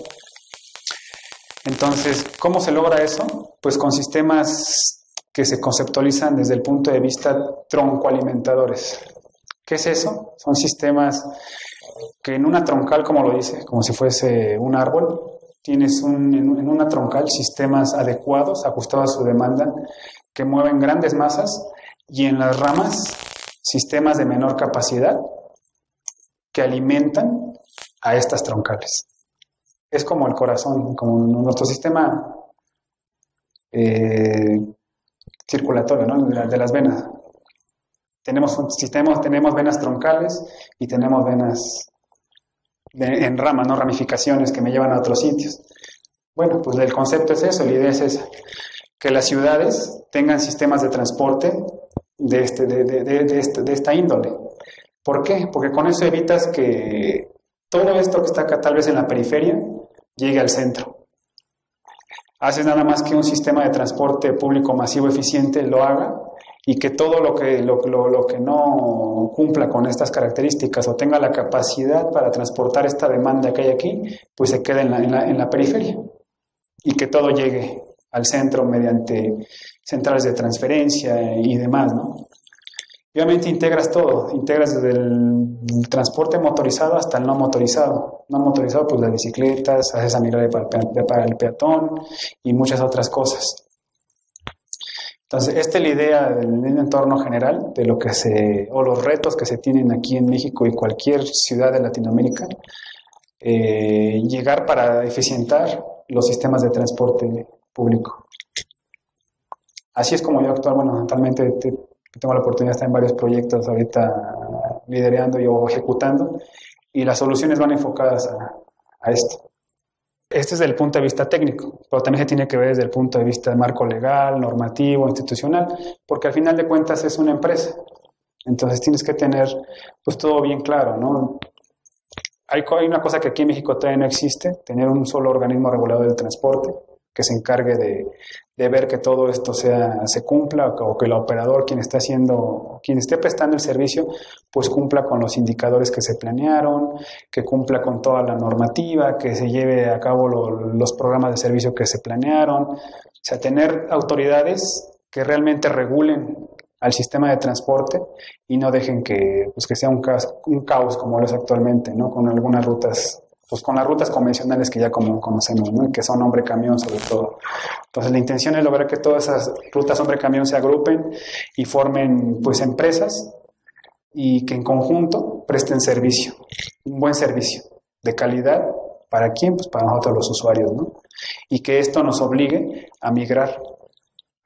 S1: Entonces, ¿cómo se logra eso? Pues con sistemas que se conceptualizan desde el punto de vista troncoalimentadores. ¿Qué es eso? Son sistemas que en una troncal, como lo dice, como si fuese un árbol, tienes en una troncal sistemas adecuados, ajustados a su demanda, que mueven grandes masas, y en las ramas sistemas de menor capacidad que alimentan a estas troncales. Es como el corazón, como nuestro sistema circulatorio, ¿no? De las venas. Tenemos venas troncales y tenemos venas en ramas, ¿no? Ramificaciones que me llevan a otros sitios. Bueno, pues el concepto es eso, la idea es esa, que las ciudades tengan sistemas de transporte de esta índole. ¿Por qué? Porque con eso evitas que todo esto que está acá tal vez en la periferia llegue al centro. Haces nada más que un sistema de transporte público masivo eficiente lo haga y que todo lo que no cumpla con estas características o tenga la capacidad para transportar esta demanda que hay aquí, pues se quede en la periferia y que todo llegue al centro mediante centrales de transferencia y demás, ¿no? Y obviamente integras todo, integras desde el transporte motorizado hasta el no motorizado. No motorizado, pues las bicicletas, haces amigable para el peatón y muchas otras cosas. Entonces, esta es la idea del entorno general de lo que o los retos que se tienen aquí en México y cualquier ciudad de Latinoamérica, llegar para eficientar los sistemas de transporte público. Así es como yo actualmente tengo la oportunidad de estar en varios proyectos ahorita liderando o ejecutando, y las soluciones van enfocadas a esto. Este es desde el punto de vista técnico, pero también se tiene que ver desde el punto de vista de marco legal, normativo, institucional, porque al final de cuentas es una empresa. Entonces tienes que tener pues todo bien claro, ¿no? Hay una cosa que aquí en México todavía no existe, tener un solo organismo regulador del transporte que se encargue de ver que todo esto se cumpla, o que el operador, quien esté prestando el servicio, pues cumpla con los indicadores que se planearon, que cumpla con toda la normativa, que se lleve a cabo los programas de servicio que se planearon. O sea, tener autoridades que realmente regulen al sistema de transporte y no dejen que sea un caos como lo es actualmente, ¿no? Con algunas rutas, pues con las rutas convencionales que ya conocemos, ¿no? Que son hombre-camión sobre todo. Entonces la intención es lograr que todas esas rutas hombre-camión se agrupen y formen pues empresas y que en conjunto presten servicio, un buen servicio de calidad. ¿Para quién? Pues para nosotros los usuarios, ¿no? Y que esto nos obligue a migrar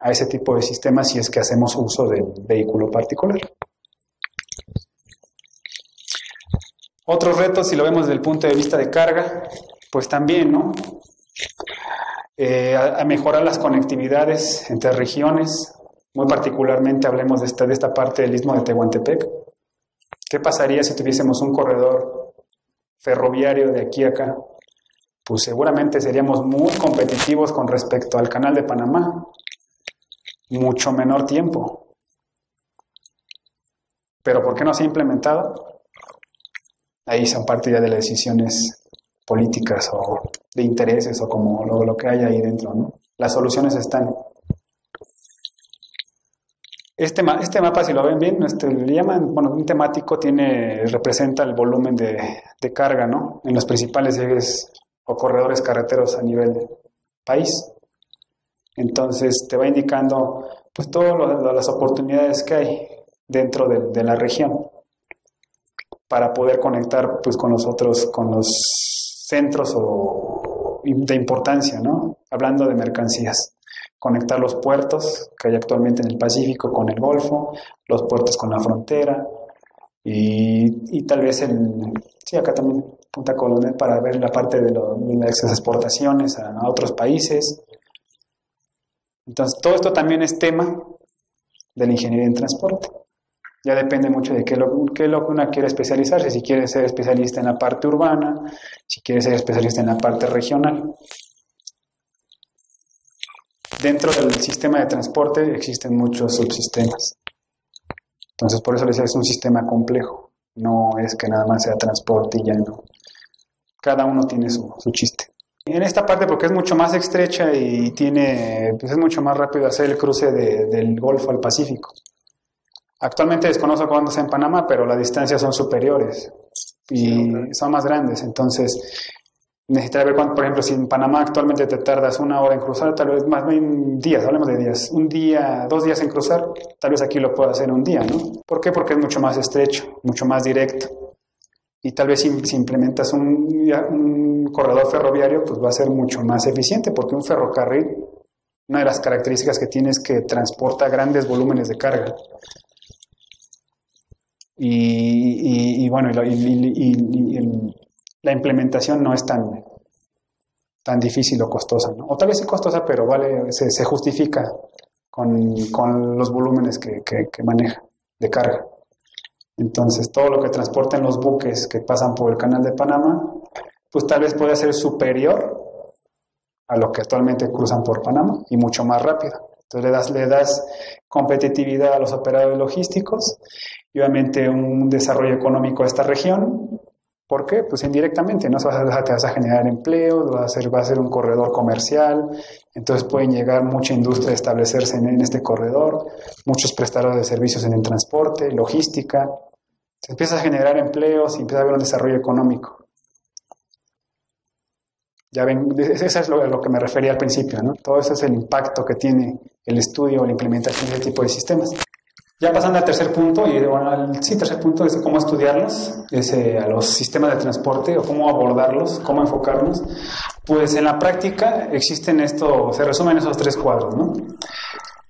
S1: a ese tipo de sistemas si es que hacemos uso del vehículo particular. Otros retos, si lo vemos desde el punto de vista de carga, pues también, ¿no? A mejorar las conectividades entre regiones, muy particularmente hablemos de esta parte del Istmo de Tehuantepec, ¿Qué pasaría si tuviésemos un corredor ferroviario de aquí a acá? Pues seguramente seríamos muy competitivos con respecto al Canal de Panamá. Mucho menor tiempo. ¿Pero por qué no se ha implementado? Ahí son parte ya de las decisiones políticas o de intereses o como lo que hay ahí dentro, ¿no? Las soluciones están. Este mapa, si lo ven bien, le llaman, bueno, un temático representa el volumen de carga, ¿no? En los principales ejes o corredores carreteros a nivel país. Entonces te va indicando pues todas las oportunidades que hay dentro de la región para poder conectar pues con los centros de importancia, ¿no? Hablando de mercancías. Conectar los puertos que hay actualmente en el Pacífico con el Golfo, los puertos con la frontera y tal vez acá también Punta Colonel para ver la parte de las exportaciones a otros países. Entonces todo esto también es tema de la ingeniería en transporte. Ya depende mucho de qué es lo que uno quiere especializarse, si quiere ser especialista en la parte urbana, si quiere ser especialista en la parte regional. Dentro del sistema de transporte existen muchos subsistemas. Entonces, por eso les decía, es un sistema complejo. No es que nada más sea transporte y ya no. Cada uno tiene su chiste. En esta parte, porque es mucho más estrecha y pues es mucho más rápido hacer el cruce del Golfo al Pacífico. Actualmente desconozco cuándo sea en Panamá, pero las distancias son superiores y son más grandes. Entonces, necesitaría ver cuánto, por ejemplo, si en Panamá actualmente te tardas 1 hora en cruzar, tal vez más bien días, hablemos de días, 1 día, 2 días en cruzar, tal vez aquí lo pueda hacer 1 día, ¿no? ¿Por qué? Porque es mucho más estrecho, mucho más directo. Y tal vez si implementas un corredor ferroviario, pues va a ser mucho más eficiente, porque un ferrocarril, una de las características que tiene es que transporta grandes volúmenes de carga. La implementación no es tan difícil o costosa, ¿no? O tal vez es costosa, pero se justifica con los volúmenes que maneja de carga. Entonces, todo lo que transportan los buques que pasan por el Canal de Panamá, pues tal vez puede ser superior a lo que actualmente cruzan por Panamá y mucho más rápido. Entonces le das competitividad a los operadores logísticos y obviamente un desarrollo económico a esta región. ¿Por qué? Pues indirectamente, ¿no? Te vas a generar empleos, va a ser un corredor comercial, entonces pueden llegar mucha industria a establecerse en este corredor, muchos prestadores de servicios en el transporte, logística. Se empieza a generar empleos y empieza a haber un desarrollo económico. Ya ven, eso es lo que me refería al principio, ¿no? Todo eso es el impacto que tiene el estudio o la implementación de este tipo de sistemas. Ya pasando al tercer punto, tercer punto es cómo estudiarlos, a los sistemas de transporte o cómo abordarlos, cómo enfocarlos. Pues en la práctica existen se resumen esos 3 cuadros, ¿no?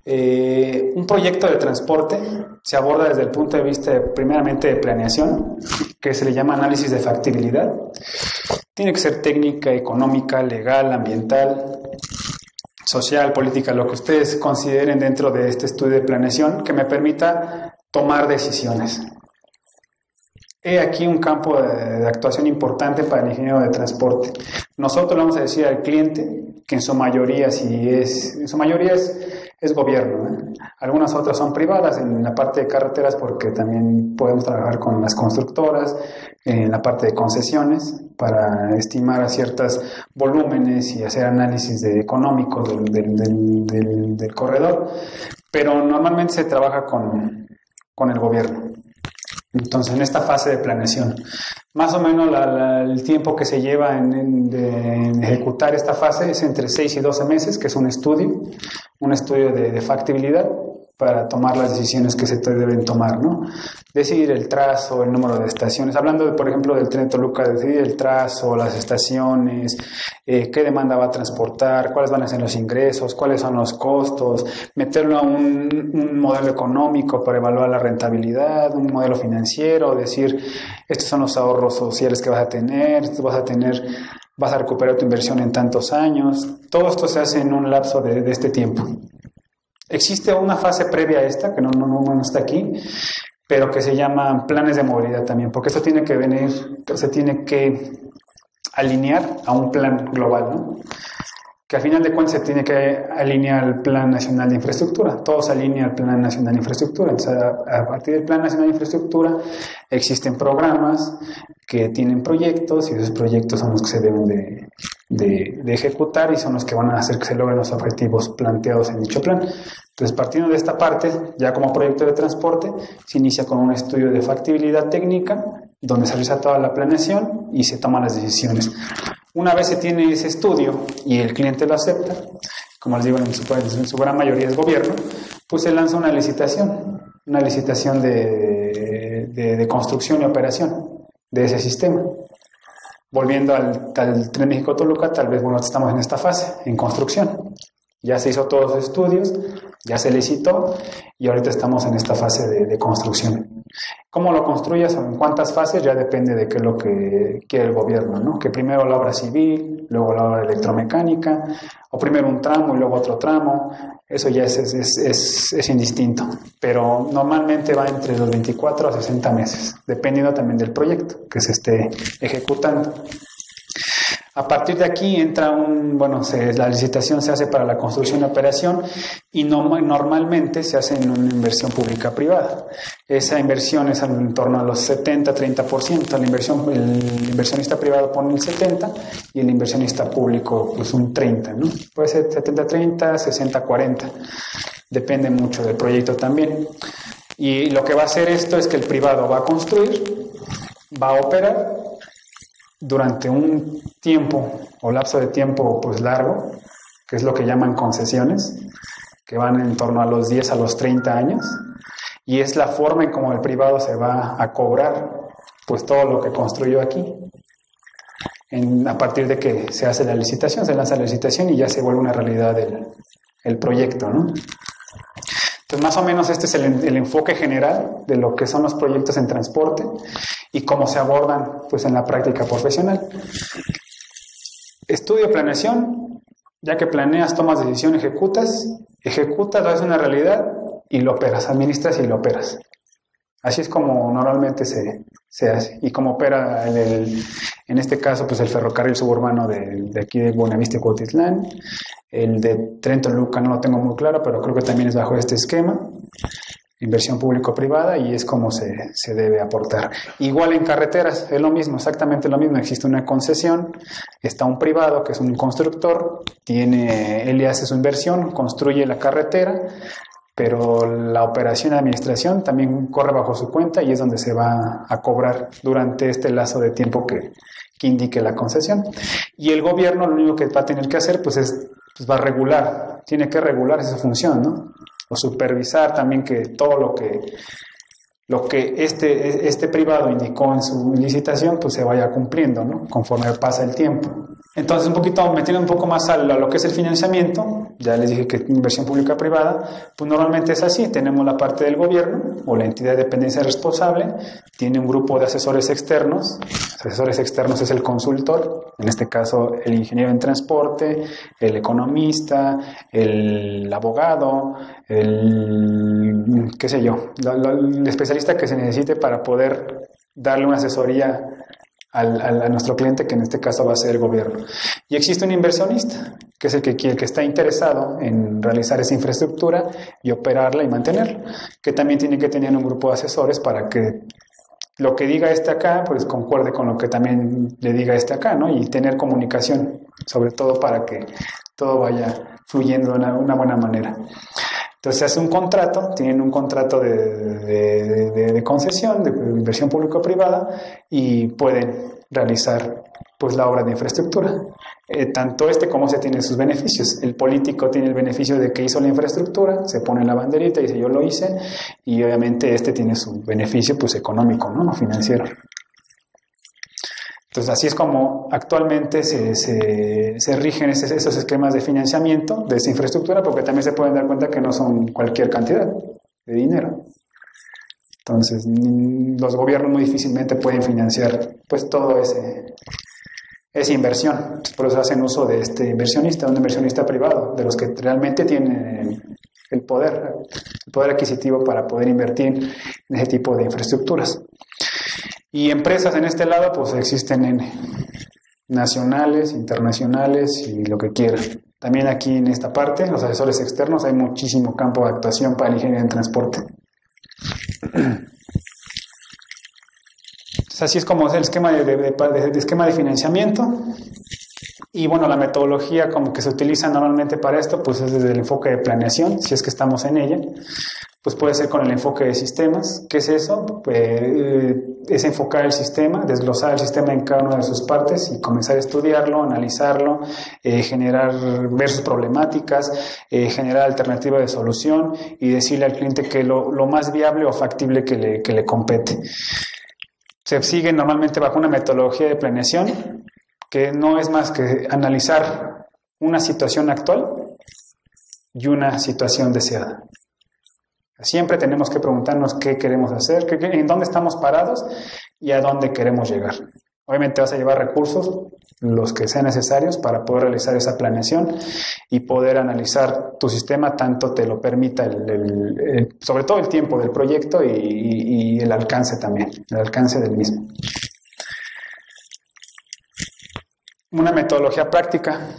S1: Un proyecto de transporte se aborda desde el punto de vista primeramente de planeación, que se le llama análisis de factibilidad. Tiene que ser técnica, económica, legal, ambiental, social, política, lo que ustedes consideren dentro de este estudio de planeación que me permita tomar decisiones. He aquí un campo de actuación importante para el ingeniero de transporte. Nosotros le vamos a decir al cliente que en su mayoría es gobierno, ¿eh? Algunas otras son privadas en la parte de carreteras porque también podemos trabajar con las constructoras en la parte de concesiones para estimar a ciertos volúmenes y hacer análisis económicos del corredor, pero normalmente se trabaja con el gobierno. Entonces, en esta fase de planeación, más o menos el tiempo que se lleva en ejecutar esta fase es entre 6 y 12 meses, que es un estudio de factibilidad para tomar las decisiones que se deben tomar, ¿no? Decidir el trazo, el número de estaciones. Hablando, por ejemplo, del tren de Toluca, decidir el trazo, las estaciones, qué demanda va a transportar, cuáles van a ser los ingresos, cuáles son los costos, meterlo a un modelo económico para evaluar la rentabilidad, un modelo financiero, decir, estos son los ahorros sociales que vas a tener, vas a recuperar tu inversión en tantos años. Todo esto se hace en un lapso de este tiempo. Existe una fase previa a esta, que no está aquí, pero que se llaman planes de movilidad también, porque esto tiene que venir, se tiene que alinear a un plan global, ¿no? Que al final de cuentas se tiene que alinear al Plan Nacional de Infraestructura. Todo se alinea al Plan Nacional de Infraestructura. Entonces, a partir del Plan Nacional de Infraestructura existen programas que tienen proyectos y esos proyectos son los que se deben de ejecutar y son los que van a hacer que se logren los objetivos planteados en dicho plan. Entonces, partiendo de esta parte, ya como proyecto de transporte, se inicia con un estudio de factibilidad técnica, donde se realiza toda la planeación y se toman las decisiones. Una vez se tiene ese estudio y el cliente lo acepta, como les digo, en su gran mayoría es gobierno, pues se lanza una licitación de construcción y operación de ese sistema. Volviendo al Tren México-Toluca, tal vez, bueno, estamos en esta fase, en construcción. Ya se hizo todos los estudios, ya se licitó y ahorita estamos en esta fase de construcción. ¿Cómo lo construyas o en cuántas fases? Ya depende de qué es lo que quiere el gobierno, ¿no? Que primero la obra civil, luego la obra electromecánica, o primero un tramo y luego otro tramo. Eso ya es indistinto, pero normalmente va entre los 24 a 60 meses, dependiendo también del proyecto que se esté ejecutando. A partir de aquí entra la licitación se hace para la construcción y operación y normalmente se hace en una inversión pública-privada. Esa inversión es en torno a los 70-30%. El inversionista privado pone el 70% y el inversionista público pues un 30%, ¿no? Puede ser 70-30, 60-40. Depende mucho del proyecto también. Y lo que va a hacer esto es que el privado va a construir, va a operar durante un tiempo o lapso de tiempo pues largo, que es lo que llaman concesiones, que van en torno a los 10 a los 30 años, y es la forma en cómo el privado se va a cobrar pues todo lo que construyó aquí. A partir de que se hace la licitación, se lanza la licitación y ya se vuelve una realidad el proyecto, ¿no? Entonces, más o menos este es el enfoque general de lo que son los proyectos en transporte y cómo se abordan pues, en la práctica profesional. Estudio, planeación, ya que planeas, tomas decisión, ejecutas, lo haces una realidad y lo operas, administras y lo operas. Así es como normalmente se hace. Y como opera en este caso pues el ferrocarril suburbano de aquí de Buenavista y Cuautitlán. El de Tren Toluca no lo tengo muy claro, pero creo que también es bajo este esquema. Inversión público-privada y es como se debe aportar. Igual en carreteras, es lo mismo, exactamente lo mismo. Existe una concesión, está un privado que es un constructor, él hace su inversión, construye la carretera, pero la operación y administración también corre bajo su cuenta y es donde se va a cobrar durante este lazo de tiempo que indique la concesión. Y el gobierno lo único que va a tener que hacer pues va a regular, tiene que regular esa función, ¿no? O supervisar también que todo lo que este privado indicó en su licitación pues se vaya cumpliendo, ¿no? Conforme pasa el tiempo. Entonces, metiendo un poco más a lo que es el financiamiento, ya les dije que inversión pública-privada, pues normalmente es así, tenemos la parte del gobierno o la entidad de dependencia responsable, tiene un grupo de asesores externos es el consultor, en este caso el ingeniero en transporte, el economista, el abogado, el especialista que se necesite para poder darle una asesoría a nuestro cliente, que en este caso va a ser el gobierno. Y existe un inversionista, que es el que está interesado en realizar esa infraestructura y operarla y mantenerla, que también tiene que tener un grupo de asesores para que lo que diga este acá, pues concuerde con lo que también le diga este acá, ¿no? Y tener comunicación, sobre todo para que todo vaya fluyendo de una buena manera. Entonces se hace un contrato, tienen un contrato de concesión, de inversión público-privada y pueden realizar pues la obra de infraestructura. Tanto como se tiene sus beneficios. El político tiene el beneficio de que hizo la infraestructura, se pone la banderita y dice yo lo hice, y obviamente tiene su beneficio pues económico, no financiero. Entonces así es como actualmente se rigen esos esquemas de financiamiento de esa infraestructura, porque también se pueden dar cuenta que no son cualquier cantidad de dinero. Entonces los gobiernos muy difícilmente pueden financiar pues todo esa inversión. Entonces, por eso hacen uso de este inversionista, un inversionista privado, de los que realmente tienen el poder adquisitivo para poder invertir en ese tipo de infraestructuras. Y empresas en este lado, pues existen nacionales, internacionales y lo que quieran. También aquí en esta parte, los asesores externos, hay muchísimo campo de actuación para el ingeniero en transporte. Entonces, así es como es el esquema esquema de financiamiento. Y bueno, la metodología como que se utiliza normalmente para esto, pues es desde el enfoque de planeación, si es que estamos en ella. Pues puede ser con el enfoque de sistemas. ¿Qué es eso? Es enfocar el sistema, desglosar el sistema en cada una de sus partes y comenzar a estudiarlo, analizarlo, ver sus problemáticas, generar alternativas de solución y decirle al cliente que lo más viable o factible que le compete. Se sigue normalmente bajo una metodología de planeación que no es más que analizar una situación actual y una situación deseada. Siempre tenemos que preguntarnos qué queremos hacer, en dónde estamos parados y a dónde queremos llegar. Obviamente vas a llevar recursos, los que sean necesarios para poder realizar esa planeación y poder analizar tu sistema tanto te lo permita, sobre todo el tiempo del proyecto y el alcance también, el alcance del mismo. Una metodología práctica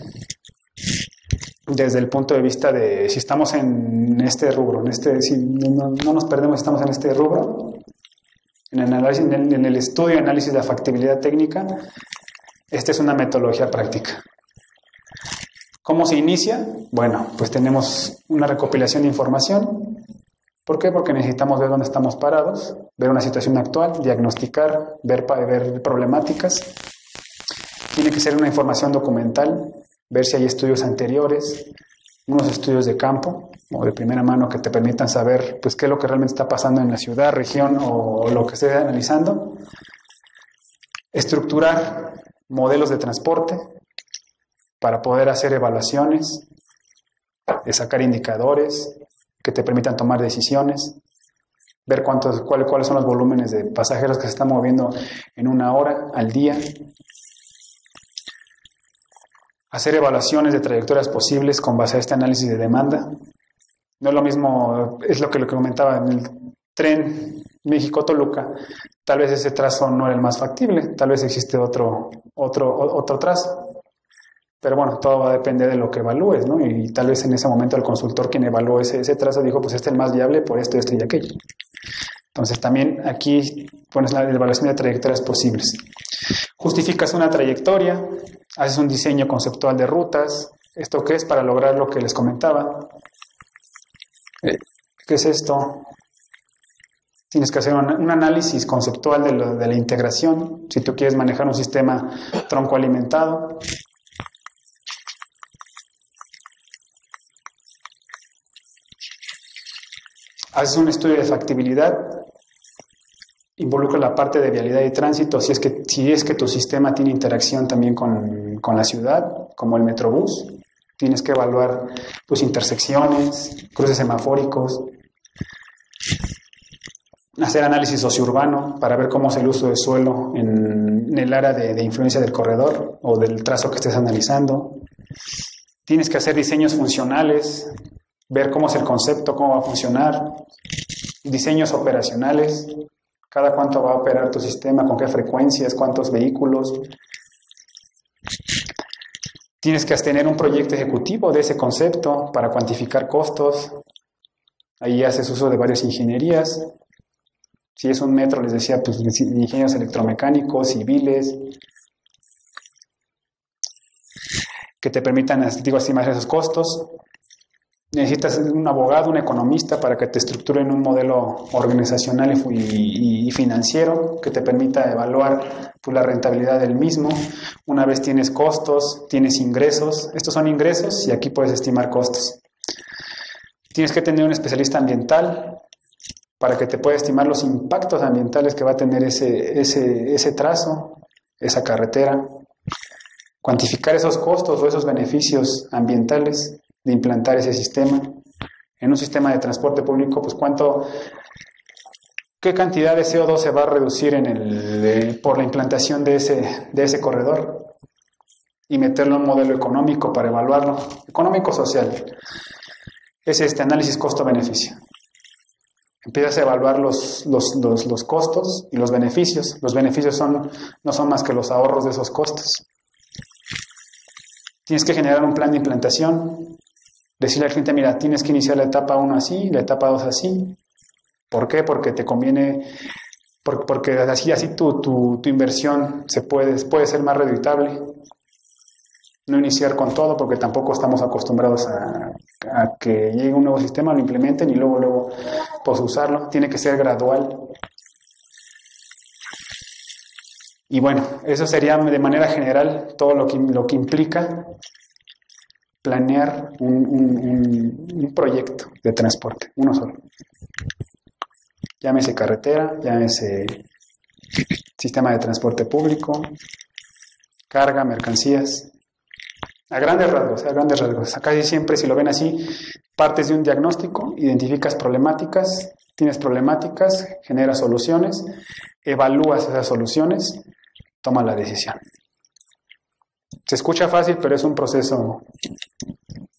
S1: desde el punto de vista de si estamos en este rubro, si no nos perdemos, estamos en este rubro, en el estudio y análisis de la factibilidad técnica, esta es una metodología práctica. ¿Cómo se inicia? Bueno, pues tenemos una recopilación de información. ¿Por qué? Porque necesitamos ver dónde estamos parados, ver una situación actual, diagnosticar, ver problemáticas. Tiene que ser una información documental, ver si hay estudios anteriores, unos estudios de campo o de primera mano que te permitan saber pues, qué es lo que realmente está pasando en la ciudad, región o lo que estés analizando. Estructurar modelos de transporte para poder hacer evaluaciones, sacar indicadores que te permitan tomar decisiones, ver cuáles son los volúmenes de pasajeros que se están moviendo en una hora, al día. Hacer evaluaciones de trayectorias posibles con base a este análisis de demanda. No es lo mismo, es lo que comentaba en el tren México-Toluca. Tal vez ese trazo no era el más factible, tal vez existe otro trazo. Pero bueno, todo va a depender de lo que evalúes, ¿no? Y tal vez en ese momento el consultor quien evaluó ese trazo dijo, pues este es el más viable por esto y aquello. Entonces también aquí pones la evaluación de trayectorias posibles. Justificas una trayectoria, haces un diseño conceptual de rutas. ¿Esto qué es? Para lograr lo que les comentaba. ¿Qué es esto? Tienes que hacer un análisis conceptual de la integración. Si tú quieres manejar un sistema troncoalimentado. Haces un estudio de factibilidad. Involucra la parte de vialidad y tránsito, si es que tu sistema tiene interacción también con la ciudad, como el Metrobús. Tienes que evaluar tus intersecciones, cruces semafóricos, hacer análisis sociourbano para ver cómo es el uso de suelo en el área de influencia del corredor o del trazo que estés analizando. Tienes que hacer diseños funcionales, ver cómo es el concepto, cómo va a funcionar, diseños operacionales. Cada cuánto va a operar tu sistema, con qué frecuencias, cuántos vehículos. Tienes que tener un proyecto ejecutivo de ese concepto para cuantificar costos. Ahí haces uso de varias ingenierías. Si es un metro, les decía, pues ingenieros electromecánicos, civiles, que te permitan, estimar esos costos. Necesitas un abogado, un economista para que te estructuren un modelo organizacional y financiero que te permita evaluar la rentabilidad del mismo. Una vez tienes costos, tienes ingresos. Estos son ingresos y aquí puedes estimar costos. Tienes que tener un especialista ambiental para que te pueda estimar los impactos ambientales que va a tener ese trazo, esa carretera. Cuantificar esos costos o esos beneficios ambientales de implantar ese sistema. En un sistema de transporte público, pues qué cantidad de CO2 se va a reducir por la implantación de ese corredor y meterlo en un modelo económico para evaluarlo, económico-social. es este análisis costo-beneficio. Empiezas a evaluar los costos y los beneficios. Los beneficios no son más que los ahorros de esos costos. Tienes que generar un plan de implantación. Decirle al cliente, mira, tienes que iniciar la etapa 1 así, la etapa 2 así. ¿Por qué? Porque te conviene, porque así tu inversión puede ser más redituable. No iniciar con todo, porque tampoco estamos acostumbrados a que llegue un nuevo sistema, lo implementen y luego pues usarlo. Tiene que ser gradual. Y bueno, eso sería de manera general todo lo que implica planear un proyecto de transporte, uno solo. Llámese carretera, llámese sistema de transporte público, carga, mercancías. A grandes rasgos. Casi siempre, si lo ven así, partes de un diagnóstico, identificas problemáticas, tienes problemáticas, generas soluciones, evalúas esas soluciones, tomas la decisión. Se escucha fácil, pero es un proceso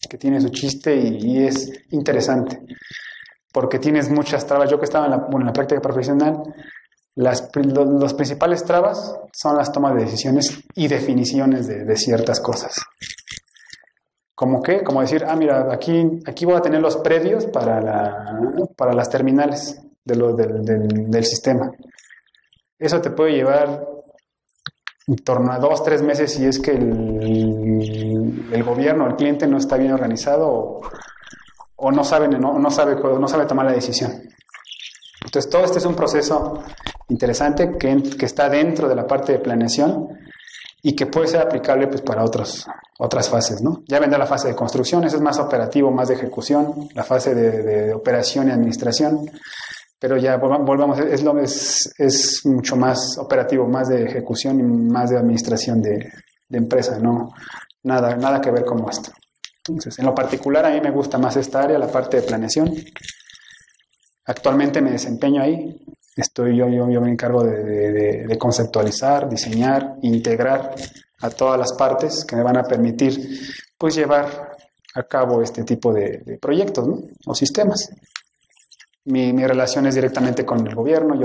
S1: que tiene su chiste y es interesante, porque tienes muchas trabas. Yo que estaba en la práctica profesional, los principales trabas son las tomas de decisiones y definiciones de ciertas cosas. ¿Cómo qué? Como decir, mira, aquí voy a tener los predios para las terminales del sistema. Eso te puede llevar en torno a 2-3 meses si es que el gobierno, el cliente no está bien organizado o no sabe tomar la decisión. Entonces, todo este es un proceso interesante que está dentro de la parte de planeación y que puede ser aplicable pues para otras fases, ¿no? Ya vendrá la fase de construcción, eso es más operativo, más de ejecución, la fase de operación y administración, pero ya volvamos, es mucho más operativo, más de ejecución y más de administración de empresa, ¿no? Nada que ver con esto. Entonces, en lo particular, a mí me gusta más esta área, la parte de planeación. Actualmente me desempeño ahí. Yo me encargo de conceptualizar, diseñar, integrar a todas las partes que me van a permitir pues llevar a cabo este tipo de proyectos, ¿no? O sistemas. Mi relación es directamente con el gobierno.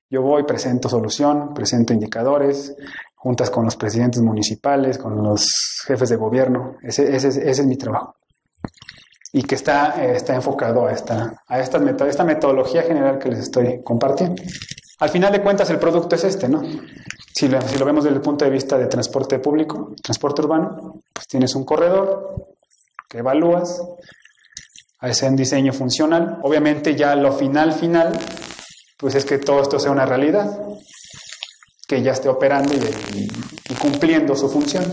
S1: Yo voy, presento solución, presento indicadores, juntas con los presidentes municipales, con los jefes de gobierno. Ese es mi trabajo. Y que está enfocado a esta metodología general que les estoy compartiendo. Al final de cuentas, el producto es este, ¿no? Si lo vemos desde el punto de vista de transporte público, transporte urbano, pues tienes un corredor que evalúas, haces un diseño funcional. Obviamente ya lo final, pues es que todo esto sea una realidad, que ya esté operando y cumpliendo su función.